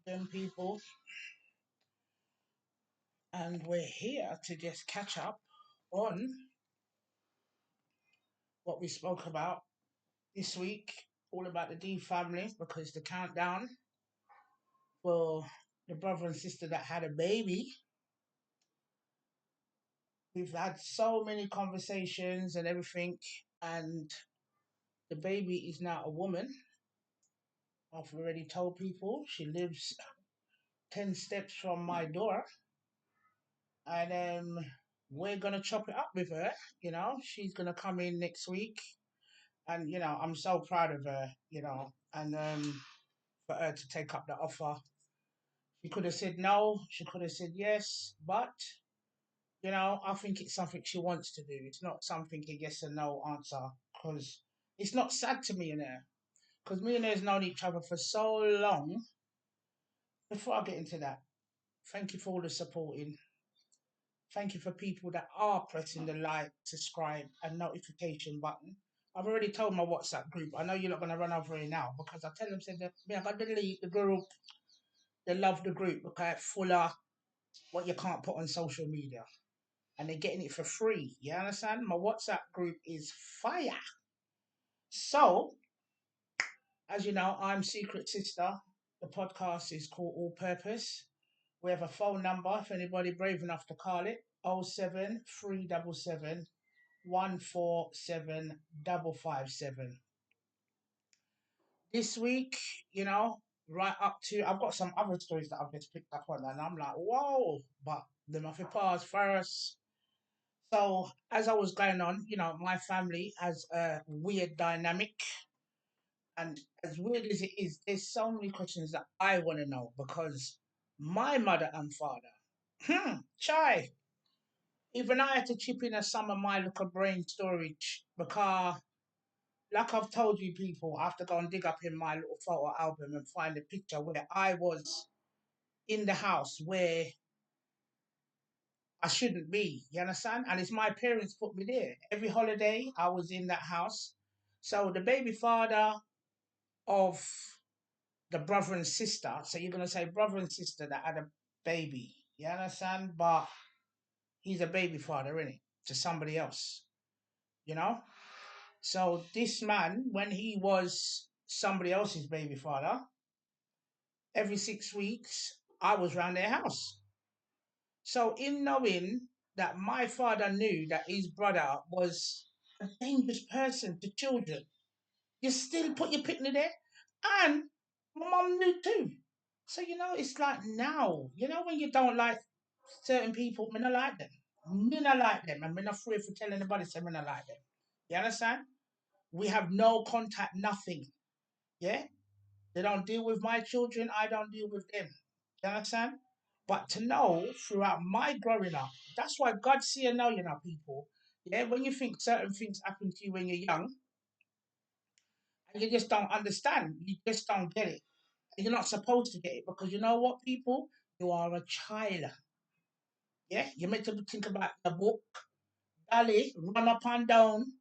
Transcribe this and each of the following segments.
Them people, and we're here to just catch up on what we spoke about this week, all about the D family, because the countdown for the brother and sister that had a baby. We've had so many conversations and everything, and the baby is now a woman. I've already told people she lives 10 steps from my door, and we're gonna chop it up with her. She's gonna come in next week, and I'm so proud of her. And for her to take up the offer, she could have said no, she could have said yes, but I think it's something she wants to do. It's not something a yes or no answer, because it's not sad to me and her, because me and her's known each other for so long. Before I get into that, thank you for all the supporting. Thank you for people that are pressing the like, subscribe, and notification button. I've already told my WhatsApp group. I know you're not going to run over here now, because I tell them, said that me, I got to delete the group. They love the group because it's full of what you can't put on social media, and they're getting it for free. You understand? My WhatsApp group is fire. So, as you know, I'm Secret Sister. The podcast is called All Purpose. We have a phone number if anybody brave enough to call it: 07377 147 This week, right up to, I've got some other stories that I've just picked up on, and I'm like, whoa, but the Muffin pause first. So, as I was going on, my family has a weird dynamic, and as weird as it is, there's so many questions that I want to know, because my mother and father, chai, even I had to chip in some of my little brain storage, because like I've told you people, I have to go and dig up in my little photo album and find a picture where I was in the house where I shouldn't be. You understand? And it's my parents put me there. Every holiday I was in that house. So the baby father of the brother and sister, so you're gonna say brother and sister that had a baby. You understand? But he's a baby father, isn't he? To somebody else. You know? So this man, when he was somebody else's baby father, every 6 weeks, I was round their house. So, in knowing that my father knew that his brother was a dangerous person to children, you still put your picnic there, and my mum knew too. So, it's like now, when you don't like certain people, me not like them. Me not like them, and me not free for telling anybody, say me not like them. You understand? We have no contact, nothing. Yeah? They don't deal with my children, I don't deal with them. You understand? But to know throughout my growing up, that's why God see and know, people. Yeah, when you think certain things happen to you when you're young, and you just don't understand, you just don't get it. And you're not supposed to get it, because you know what, people? You are a child. Yeah, you're meant to think about the book, Dali, run up and down.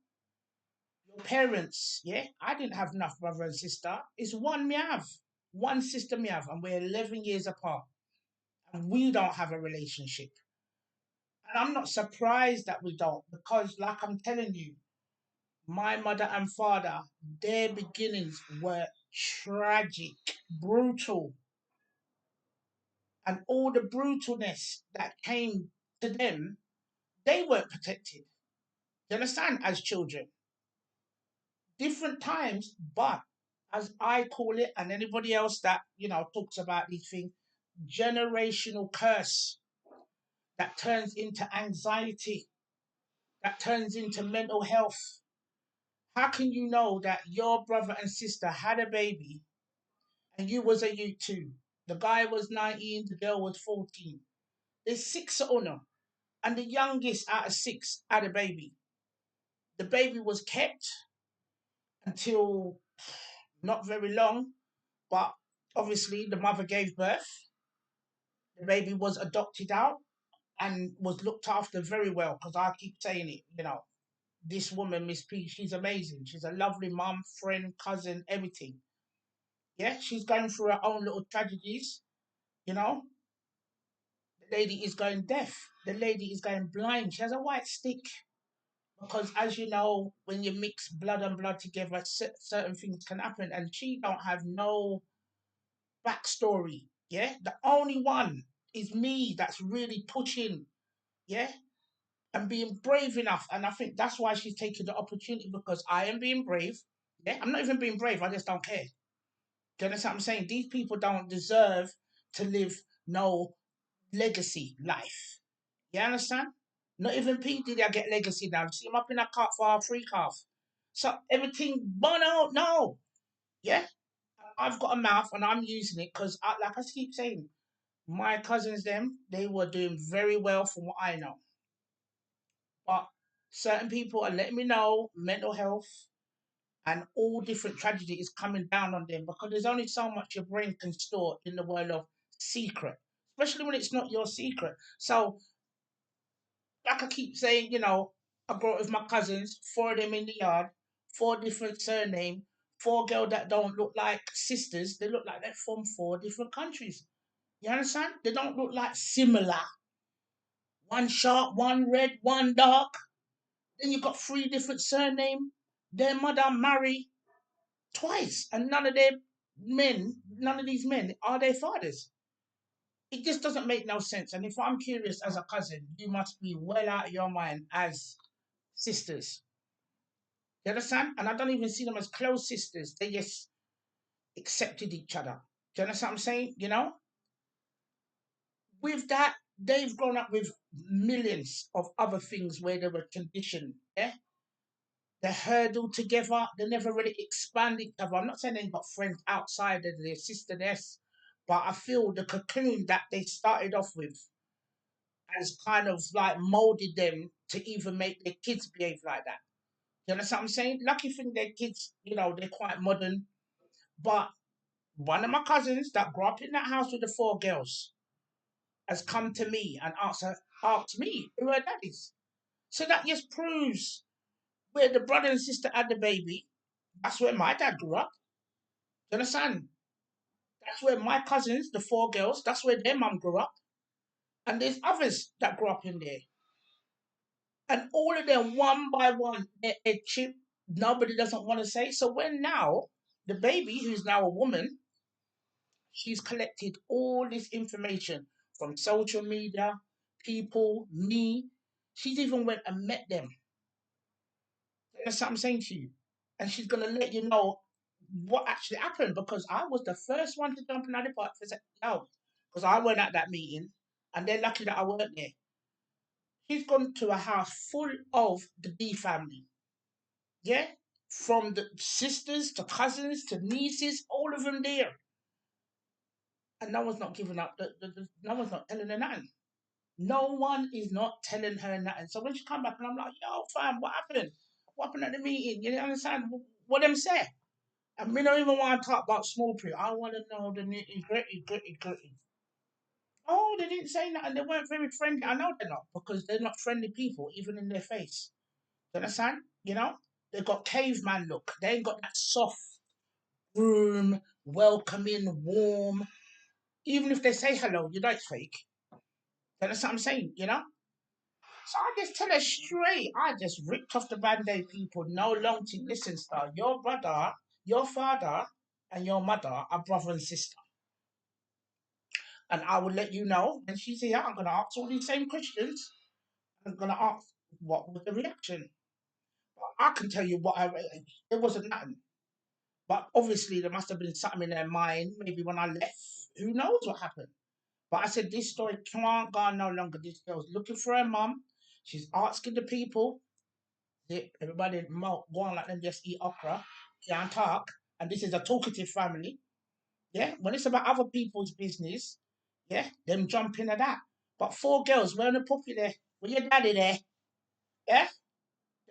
Your parents, yeah? I didn't have enough brother and sister. It's one me have. One sister me have, and we're 11 years apart. And we don't have a relationship. And I'm not surprised that we don't, because, like I'm telling you, my mother and father, their beginnings were tragic, brutal, and all the brutalness that came to them, they weren't protected. You understand? As children, different times, but as I call it, and anybody else that talks about these things, generational curse that turns into anxiety, that turns into mental health. How can you know that your brother and sister had a baby and you was a you too? The guy was 19, the girl was 14. There's six on them, and the youngest out of six had a baby. The baby was kept until not very long, but obviously the mother gave birth. The baby was adopted out and was looked after very well, because I keep saying it, this woman, Miss P, she's amazing. She's a lovely mum, friend, cousin, everything. Yeah, she's going through her own little tragedies, You know, the lady is going deaf. The lady is going blind. She has a white stick because, as you know, when you mix blood and blood together, certain things can happen. And she don't have no backstory. Yeah, the only one is me that's really pushing. Yeah, and being brave enough. And I think that's why she's taking the opportunity because I am being brave. Yeah, I'm not even being brave. I just don't care. Do you understand what I'm saying? These people don't deserve to live no legacy life. You understand? Not even P. Diddy I get legacy now. See him up in a car for a free calf. So everything bono, no. Yeah? I've got a mouth and I'm using it because, like I keep saying, my cousins, them, they were doing very well from what I know. But certain people are letting me know mental health and all different tragedy is coming down on them because there's only so much your brain can store in the world of secret, especially when it's not your secret. So, like I keep saying, I grew up with my cousins, four of them in the yard, four different surname, four girls that don't look like sisters. They look like they're from four different countries. You understand? They don't look like similar. One sharp, one red, one dark. Then you got three different surname. Their mother married twice, and none of these men are their fathers. It just doesn't make no sense. And if I'm curious as a cousin, you must be well out of your mind as sisters. You understand? And I don't even see them as close sisters. They just accepted each other. Do you understand what I'm saying? With that, they've grown up with millions of other things where they were conditioned. Yeah, they hurdled together. They never really expand each other. I'm not saying they got friends outside of their sisterness, but I feel the cocoon that they started off with has kind of like molded them to even make their kids behave like that. You understand what I'm saying? Lucky thing their kids, they're quite modern. But one of my cousins that grew up in that house with the four girls has come to me and asked me who her dad is. So that just proves where the brother and sister had the baby. That's where my dad grew up. Do you understand? That's where my cousins, the four girls, that's where their mum grew up. And there's others that grew up in there. And all of them, one by one, a chip, nobody doesn't want to say. So when now, the baby, who's now a woman, she's collected all this information from social media, people, me. She's even went and met them. That's what I'm saying to you. And she's gonna let you know what actually happened because I was the first one to jump in the park for no, because I went at that meeting and they're lucky that I weren't there. She's gone to a house full of the D family. Yeah? From the sisters to cousins to nieces, all of them there. And no one's not giving up. No one's not telling her nothing. No one is not telling her nothing. So when she come back and I'm like, yo, fam, what happened? What happened at the meeting? You understand what them say? And we don't even want to talk about small print. I want to know the nitty gritty. Oh, they didn't say nothing. They weren't very friendly. I know they're not because they're not friendly people, even in their face. You understand? They got caveman look. They ain't got that soft, room, welcoming, warm. Even if they say hello, you know it's fake. You understand what I'm saying? So I just tell her straight. I just ripped off the band-aid people. No long thing. Listen, star. Your brother, your father, and your mother are brother and sister. And I will let you know when she's here. I'm going to ask all these same questions. I'm going to ask what was the reaction. I can tell you what it wasn't nothing. But obviously, there must have been something in their mind. Maybe when I left, who knows what happened. But I said, this story can't go on no longer. This girl's looking for her mum. She's asking the people. Everybody go on like them just eat okra, can't talk. And this is a talkative family. Yeah, when it's about other people's business, yeah, them jump into that. But four girls wearing a puppy there, with your daddy there, yeah,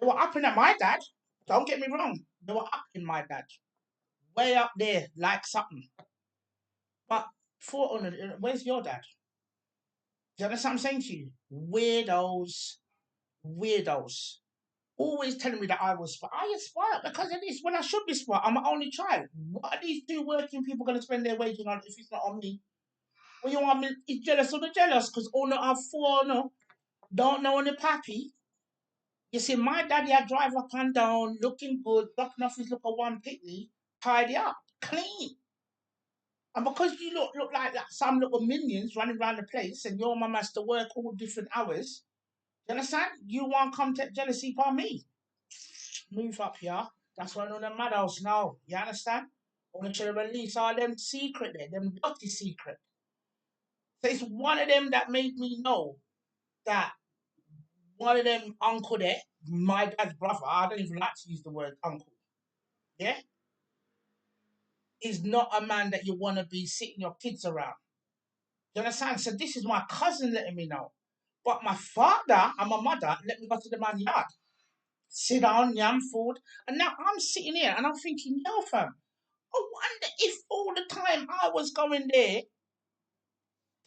they were upping at my dad. Don't get me wrong, they were upping my dad, way up there, like something. But where's your dad? Do you understand what I'm saying to you? Weirdos. Always telling me that I was spoiled. I was spoiled because it is when I should be spoiled. I'm my only child. What are these two working people going to spend their wages on if it's not on me? Well, you want me is jealous of the jealous because all not have four no don't know on the pappy. You see, my daddy I drive up and down, looking good, dropping off his little one pitney, tidy up, clean. And because you look like that, some little minions running around the place, and your mum has to work all different hours, you understand? You want come take jealousy upon me. Move up here. That's why I know the madhouse now. You understand? I want you to release all them secret there, them dirty secret. So it's one of them that made me know that one of them uncle there, my dad's brother, I don't even like to use the word uncle, yeah, is not a man that you want to be sitting your kids around. You understand? So this is my cousin letting me know. But my father and my mother let me go to the man yard, sit down, yam food. And now I'm sitting here and I'm thinking, yo, fam, I wonder if all the time I was going there,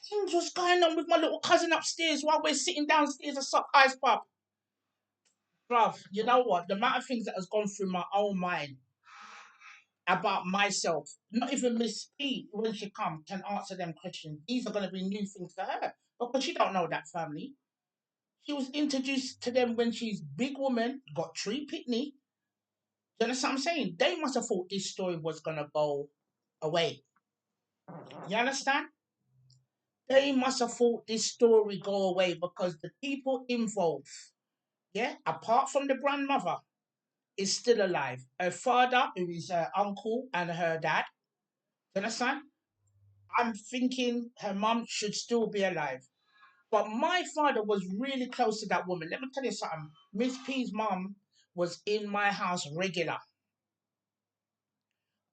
things was going on with my little cousin upstairs while we're sitting downstairs at Suck Ice Pub. Bruv, you know what? The amount of things that has gone through my own mind about myself, not even Miss P, when she comes, can answer them questions. These are going to be new things to her because she don't know that family. She was introduced to them when she's big woman, got three pitney. You understand what I'm saying? They must have thought this story was going to go away. You understand? They must have thought this story go away because the people involved, yeah, apart from the grandmother, is still alive. Her father, who is her uncle and her dad, you understand? I'm thinking her mum should still be alive. But my father was really close to that woman. Let me tell you something. Miss P's mum was in my house regular.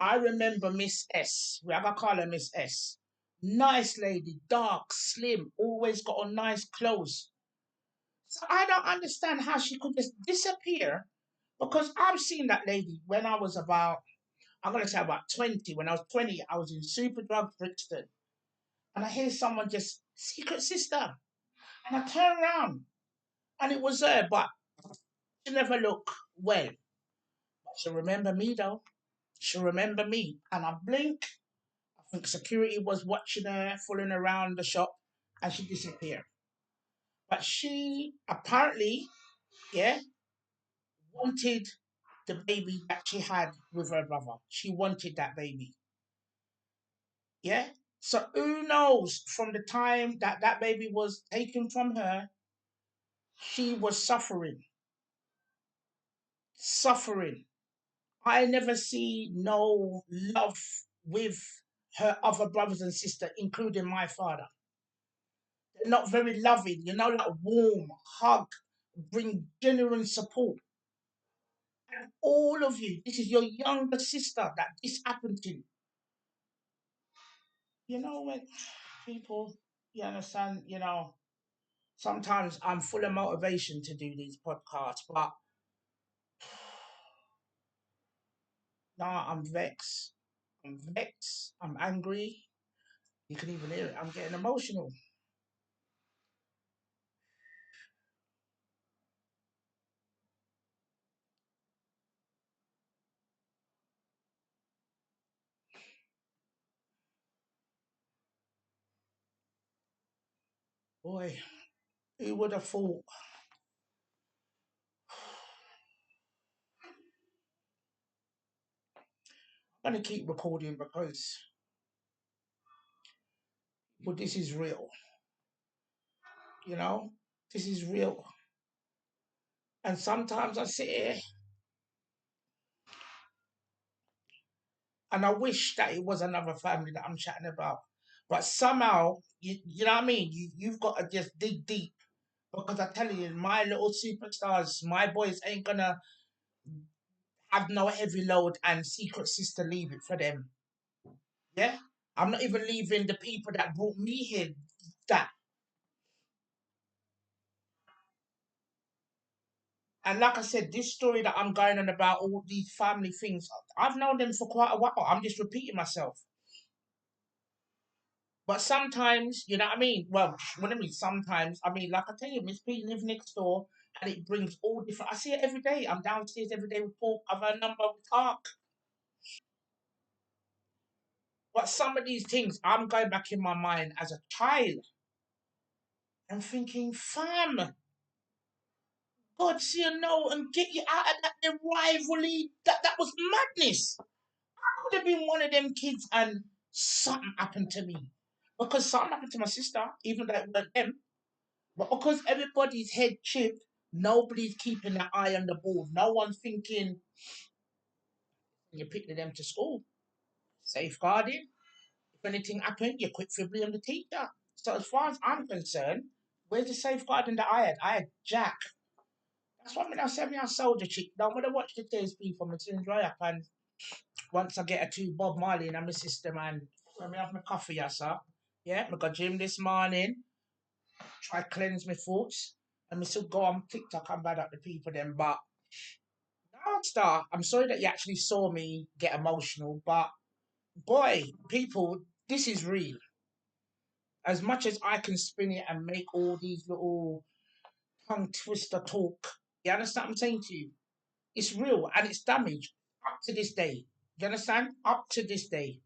I remember Miss S. We have to call her Miss S. Nice lady, dark, slim, always got on nice clothes. So I don't understand how she could just disappear because I've seen that lady when I was about, I'm going to say about 20. When I was 20, I was in Superdrug Brixton. And I hear someone just, secret sister. And I turn around and it was her, but she never look well. But she remember me though. She remember me. And I blink. I think security was watching her fooling around the shop and she disappeared. But she apparently, yeah, wanted the baby that she had with her brother. She wanted that baby. Yeah. So who knows from the time that that baby was taken from her, she was suffering, suffering. I never see no love with her other brothers and sisters, including my father. They're not very loving, you know, like warm, hug, bring genuine support. And all of you, this is your younger sister that this happened to. You know, when people, you understand, you know, sometimes I'm full of motivation to do these podcasts, but now I'm vexed. I'm vexed. I'm angry. You can even hear it. I'm getting emotional. Boy, who would have thought? I'm going to keep recording because, well, this is real. You know, this is real. And sometimes I sit here and I wish that it was another family that I'm chatting about. But somehow, you know what I mean? You've got to just dig deep because I tell you, my little superstars, my boys ain't going to have no heavy load and secret sister leave it for them. Yeah? I'm not even leaving the people that brought me here that. And like I said, this story that I'm going on about all these family things, I've known them for quite a while. I'm just repeating myself. But sometimes, you know what I mean? Well, what I mean, sometimes, I mean, like I tell you, Miss P lives next door and it brings all different. I see it every day. I'm downstairs every day with Paul. I've her number, we talk. But some of these things, I'm going back in my mind as a child and thinking, fam, God, see you know, and get you out of that the rivalry. That was madness. Could have been one of them kids and something happened to me. Because something happened to my sister, even though it weren't them. But because everybody's head chipped, nobody's keeping their eye on the ball. No one's thinking, you pick them to school. Safeguarding. If anything happened, you quick to blame the teacher. So as far as I'm concerned, where's the safeguarding that I had? I had Jack. That's what I mean. I said me a soldier chick. Now when I watch the TSP from the tin dry up and once I get a two Bob Marley in my system and when me have my coffee, yes, sir. Yeah, I got gym this morning, try cleanse my thoughts, and me still go on TikTok and bad at the people then. But now star, I'm sorry that you actually saw me get emotional, but boy, people, this is real. As much as I can spin it and make all these little tongue twister talk, you understand what I'm saying to you? It's real and it's damaged up to this day. You understand? Up to this day,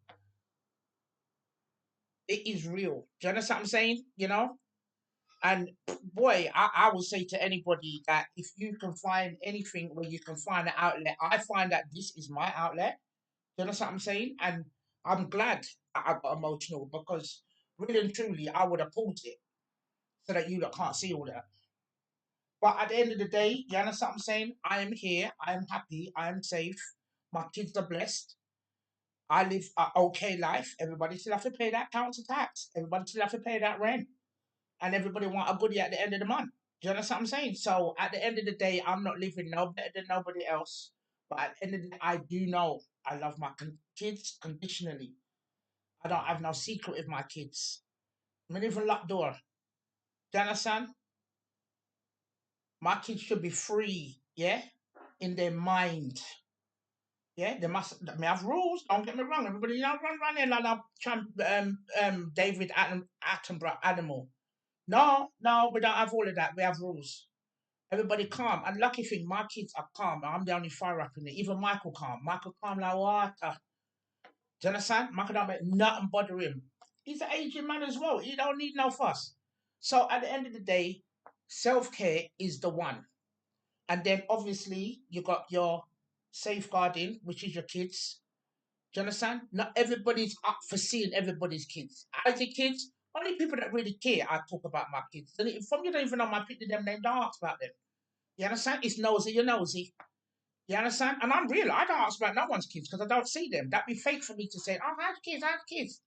it is real. Do you understand what I'm saying? You know? And boy, I will say to anybody that if you can find anything where you can find an outlet, I find that this is my outlet. Do you understand what I'm saying? And I'm glad that I got emotional because really and truly, I would have pulled it so that you lot can't see all that. But at the end of the day, you understand what I'm saying? I am here. I am happy. I am safe. My kids are blessed. I live an okay life. Everybody still have to pay that council tax. Everybody still have to pay that rent. And everybody want a goodie at the end of the month. Do you understand what I'm saying? So at the end of the day, I'm not living no better than nobody else. But at the end of the day, I do know I love my kids conditionally. I don't have no secret with my kids. I mean, even locked door. Do you understand? My kids should be free, yeah, in their mind. Yeah, they must. They have rules. Don't get me wrong. Everybody, run there like a David Attenborough animal. No, no, we don't have all of that. We have rules. Everybody calm. And lucky thing, my kids are calm. I'm the only fire up in it. Even Michael calm. Michael calm like water. Do you understand? Michael don't make nothing bother him. He's an aging man as well. He don't need no fuss. So at the end of the day, self-care is the one. And then obviously you got your safeguarding, which is your kids. Do you understand? Not everybody's up for seeing everybody's kids. I say kids, only people that really care I talk about my kids. And if from you don't even know my picture them name, don't ask about them. You understand? It's nosy, you're nosy. You understand? And I'm real. I don't ask about no one's kids because I don't see them. That'd be fake for me to say, oh, I have kids.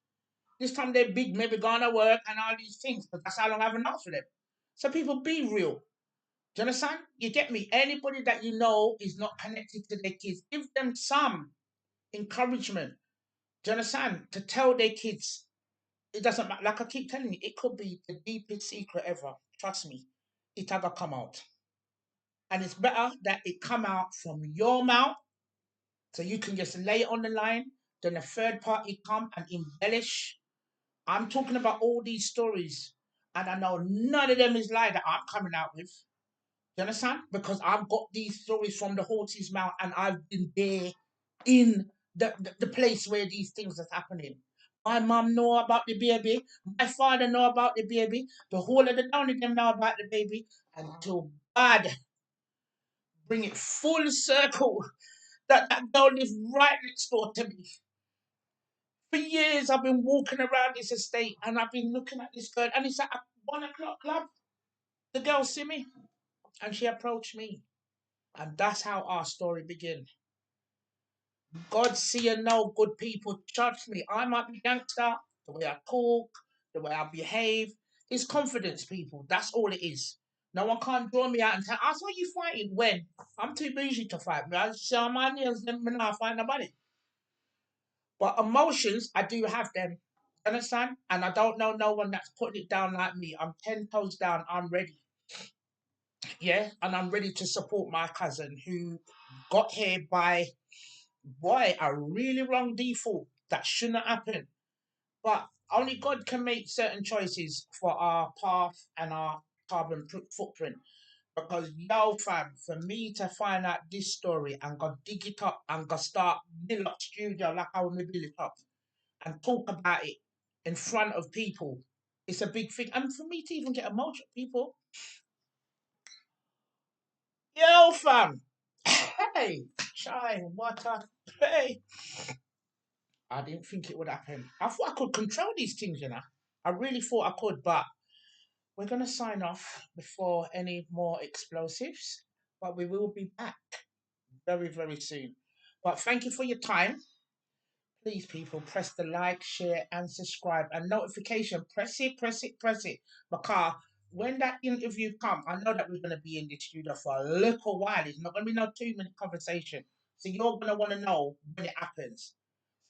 This time they're big, maybe going to work and all these things, but that's how long I haven't asked for them. So people be real. Do you understand? You get me? Anybody that you know is not connected to their kids, give them some encouragement. Do you understand? To tell their kids, it doesn't matter. Like I keep telling you, it could be the deepest secret ever. Trust me, it ever come out. And it's better that it come out from your mouth so you can just lay it on the line than a third party come and embellish. I'm talking about all these stories, and I know none of them is lie that I'm coming out with. You understand? Because I've got these stories from the horse's mouth, and I've been there in the place where these things are happening. My mum know about the baby. My father know about the baby. The whole of the town of them know about the baby. Until God bring it full circle that girl lived right next door to me. For years, I've been walking around this estate and I've been looking at this girl, and it's at 1 o'clock club. The girl see me and she approached me, and that's how our story began. God see and know good people. Trust me, I might be gangster, the way I talk, the way I behave. It's confidence, people. That's all it is. No one can't draw me out and tell, I saw you fighting when I'm too bougie to fight. I just on my nails, then I find nobody. But emotions, I do have them. Understand? And I don't know no one that's putting it down like me. I'm 10 toes down. I'm ready. Yeah. And I'm ready to support my cousin who got here by, boy, a really wrong default that shouldn't happen. But only God can make certain choices for our path and our carbon footprint. Because yo, fam, for me to find out this story and go dig it up and go start build up studio like I will build it up. and talk about it in front of people. It's a big thing. And for me to even get emotional, people, yo, fam, hey, chai, water, hey. I didn't think it would happen. I thought I could control these things, you know. I really thought I could, but we're going to sign off before any more explosives. But we will be back very, very soon. But thank you for your time. Please, people, press the like, share, and subscribe, and notification. Press it, press it, press it. Because when that interview comes, I know that we're going to be in the studio for a little while. It's not going to be no 2 minute conversation. So you're going to want to know when it happens.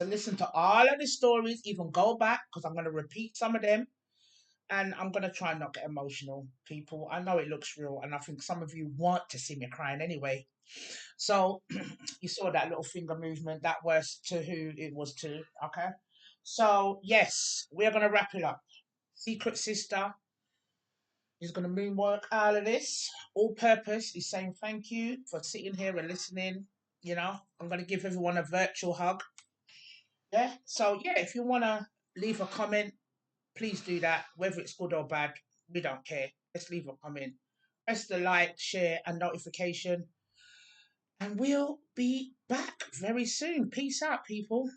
So listen to all of the stories, even go back because I'm going to repeat some of them. And I'm going to try and not get emotional, people. I know it looks real, and I think some of you want to see me crying anyway. So you saw that little finger movement. That was to who it was to. Okay. So yes, we're gonna wrap it up. Secret Sister is gonna moonwalk out of this. All Purpose is saying thank you for sitting here and listening. You know, I'm gonna give everyone a virtual hug. Yeah. So yeah, if you wanna leave a comment, please do that. Whether it's good or bad, we don't care. Let's leave a comment. Press the like, share, and notification. And we'll be back very soon. Peace out, people.